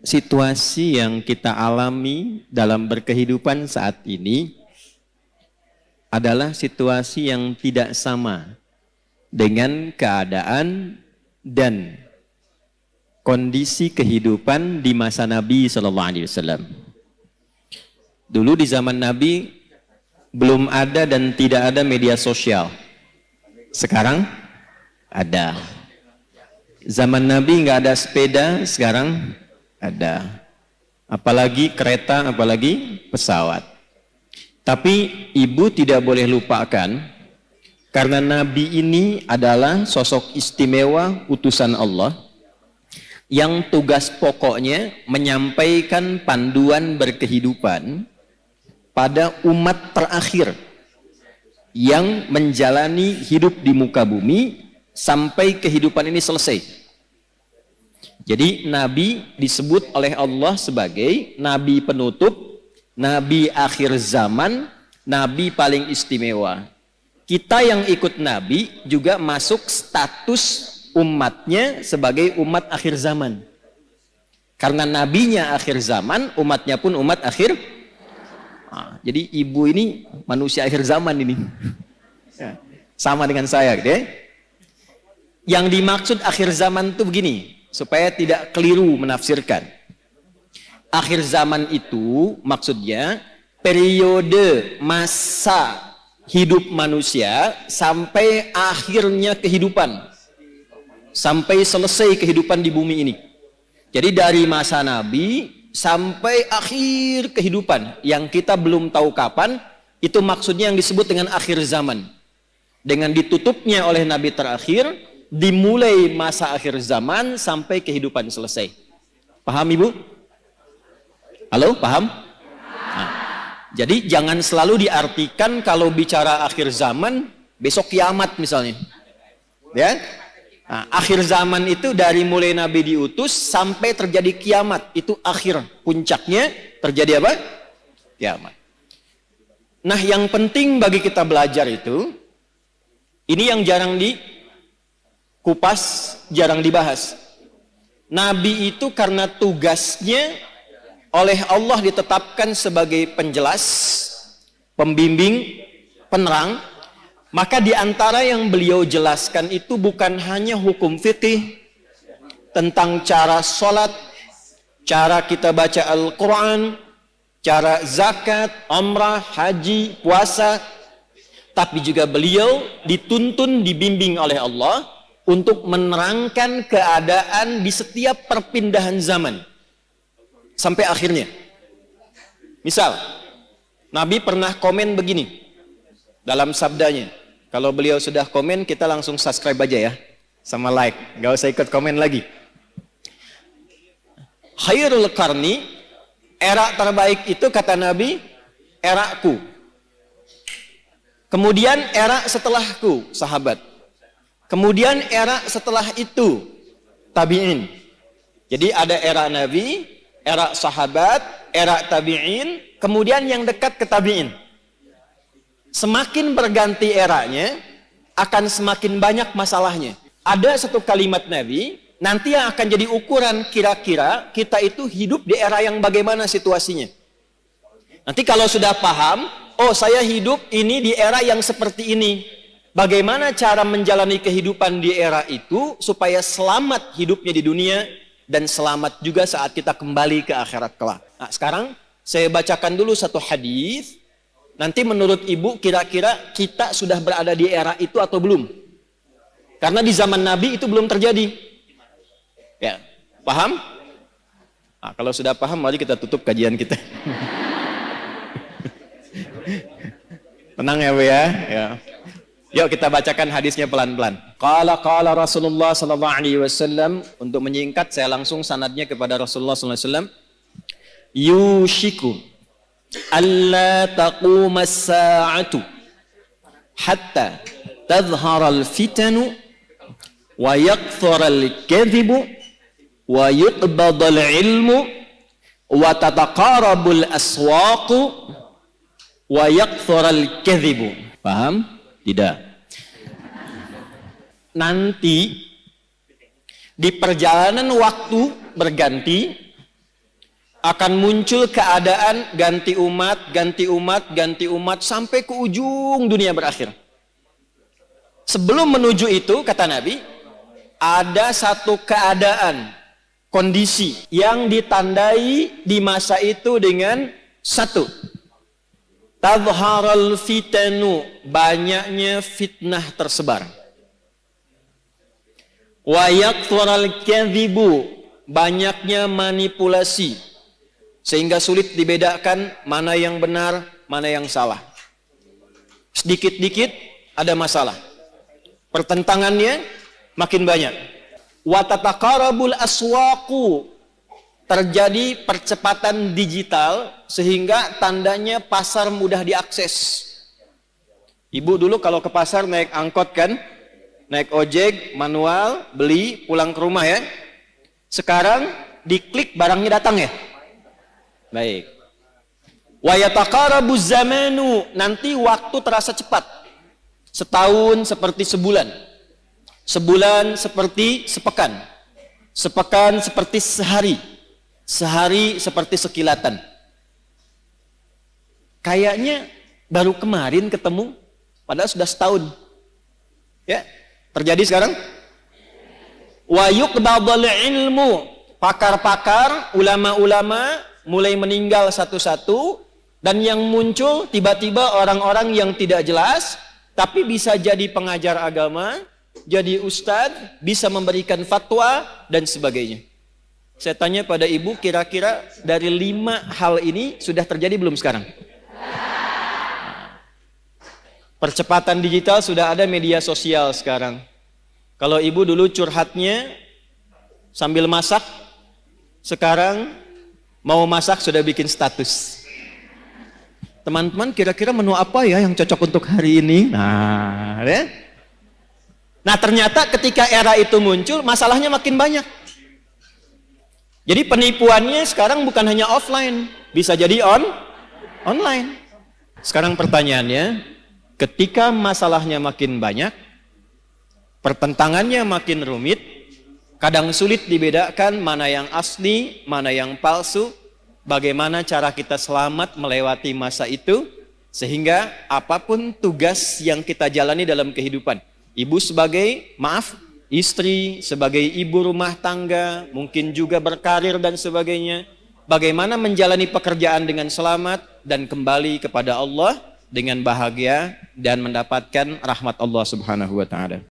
situasi yang kita alami dalam berkehidupan saat ini adalah situasi yang tidak sama dengan keadaan dan kondisi kehidupan di masa Nabi SAW. Dulu di zaman Nabi belum ada dan tidak ada media sosial. Sekarang ada. Zaman Nabi nggak ada sepeda, sekarang ada. Apalagi kereta, apalagi pesawat. Tapi ibu tidak boleh lupakan, karena Nabi ini adalah sosok istimewa utusan Allah yang tugas pokoknya menyampaikan panduan berkehidupan pada umat terakhir yang menjalani hidup di muka bumi sampai kehidupan ini selesai. Jadi Nabi disebut oleh Allah sebagai Nabi penutup, Nabi akhir zaman, Nabi paling istimewa. Kita yang ikut Nabi juga masuk status umatnya sebagai umat akhir zaman. Karena nabinya akhir zaman, umatnya pun umat akhir. Jadi ibu ini manusia akhir zaman ini. Sama dengan saya gitu ya. Yang dimaksud akhir zaman itu begini, supaya tidak keliru menafsirkan. Akhir zaman itu maksudnya periode masa hidup manusia sampai akhirnya kehidupan. Sampai selesai kehidupan di bumi ini. Jadi dari masa Nabi sampai akhir kehidupan yang kita belum tahu kapan, itu maksudnya yang disebut dengan akhir zaman. Dengan ditutupnya oleh Nabi terakhir, dimulai masa akhir zaman sampai kehidupan selesai. Paham Ibu? Halo, paham? Nah, jadi jangan selalu diartikan kalau bicara akhir zaman, besok kiamat misalnya. Ya? Nah, akhir zaman itu dari mulai Nabi diutus sampai terjadi kiamat, itu akhir, puncaknya terjadi apa? Kiamat. Nah, yang penting bagi kita belajar itu, ini yang jarang dikupas, jarang dibahas. Nabi itu karena tugasnya oleh Allah ditetapkan sebagai penjelas, pembimbing, penerang. Maka di antara yang beliau jelaskan itu bukan hanya hukum fikih tentang cara sholat, cara kita baca Al-Quran, cara zakat, umrah, haji, puasa, tapi juga beliau dituntun, dibimbing oleh Allah untuk menerangkan keadaan di setiap perpindahan zaman sampai akhirnya. Misal, Nabi pernah komen begini dalam sabdanya. Kalau beliau sudah komen, kita langsung subscribe aja ya, sama like, gak usah ikut komen lagi. Khairul qarni, era terbaik itu kata Nabi, eraku. Kemudian era setelahku, sahabat. Kemudian era setelah itu, tabi'in. Jadi ada era Nabi, era sahabat, era tabi'in, kemudian yang dekat ke tabi'in. Semakin berganti eranya, akan semakin banyak masalahnya. Ada satu kalimat Nabi, nanti yang akan jadi ukuran kira-kira kita itu hidup di era yang bagaimana situasinya. Nanti kalau sudah paham, oh saya hidup ini di era yang seperti ini. Bagaimana cara menjalani kehidupan di era itu, supaya selamat hidupnya di dunia, dan selamat juga saat kita kembali ke akhirat kelak. Nah, sekarang saya bacakan dulu satu hadis. Nanti menurut ibu kira-kira kita sudah berada di era itu atau belum? Karena di zaman Nabi itu belum terjadi. Ya, paham? Nah, kalau sudah paham, mari kita tutup kajian kita. Tenang ya Bu ya. Yuk kita bacakan hadisnya pelan-pelan. Qala Rasulullah sallallahu alaihi wasallam. Untuk menyingkat saya langsung sanadnya kepada Rasulullah sallallahu alaihi wasallam. Yushiku alla taquma as-sa'atu hatta tadhhara al-fitanu wa yakthura al-kadhibu wa yuqbada al-ilmu wa tataqarabu al-aswaqu wa yakthura al-kadhibu. Paham? Tidak. Nanti di perjalanan waktu berganti, akan muncul keadaan ganti umat, ganti umat, ganti umat sampai ke ujung dunia berakhir. Sebelum menuju itu, kata Nabi, ada satu keadaan, kondisi yang ditandai di masa itu dengan satu, tadharal fitanu, banyaknya fitnah tersebar. Wa yakthurul kadhibu, banyaknya manipulasi, sehingga sulit dibedakan mana yang benar, mana yang salah. Sedikit-dikit ada masalah. Pertentangannya makin banyak. Wa tataqarabul aswaqu, terjadi percepatan digital sehingga tandanya pasar mudah diakses. Ibu dulu kalau ke pasar naik angkot kan, naik ojek, manual, beli, pulang ke rumah ya. Sekarang diklik barangnya datang ya. Baik. Wa yataqarabuz zamanu, nanti waktu terasa cepat. Setahun seperti sebulan. Sebulan seperti sepekan. Sepekan seperti sehari. Sehari seperti sekilatan. Kayaknya baru kemarin ketemu, padahal sudah setahun. Ya, terjadi sekarang. Wa yuqbadul ilmu, pakar-pakar, ulama-ulama mulai meninggal satu-satu, dan yang muncul tiba-tiba orang-orang yang tidak jelas, tapi bisa jadi pengajar agama, jadi ustadz, bisa memberikan fatwa, dan sebagainya. Saya tanya pada ibu, kira-kira dari 5 hal ini sudah terjadi belum sekarang? Percepatan digital, sudah ada media sosial sekarang. Kalau ibu dulu curhatnya sambil masak, sekarang mau masak sudah bikin status. Teman-teman, kira-kira menu apa ya yang cocok untuk hari ini? Nah, ternyata ketika era itu muncul, masalahnya makin banyak. Jadi penipuannya sekarang bukan hanya offline, bisa jadi online. Sekarang pertanyaannya, ketika masalahnya makin banyak, pertentangannya makin rumit, kadang sulit dibedakan mana yang asli, mana yang palsu, bagaimana cara kita selamat melewati masa itu, sehingga apapun tugas yang kita jalani dalam kehidupan, ibu sebagai, istri, sebagai ibu rumah tangga, mungkin juga berkarir dan sebagainya, bagaimana menjalani pekerjaan dengan selamat dan kembali kepada Allah dengan bahagia dan mendapatkan rahmat Allah Subhanahu wa ta'ala.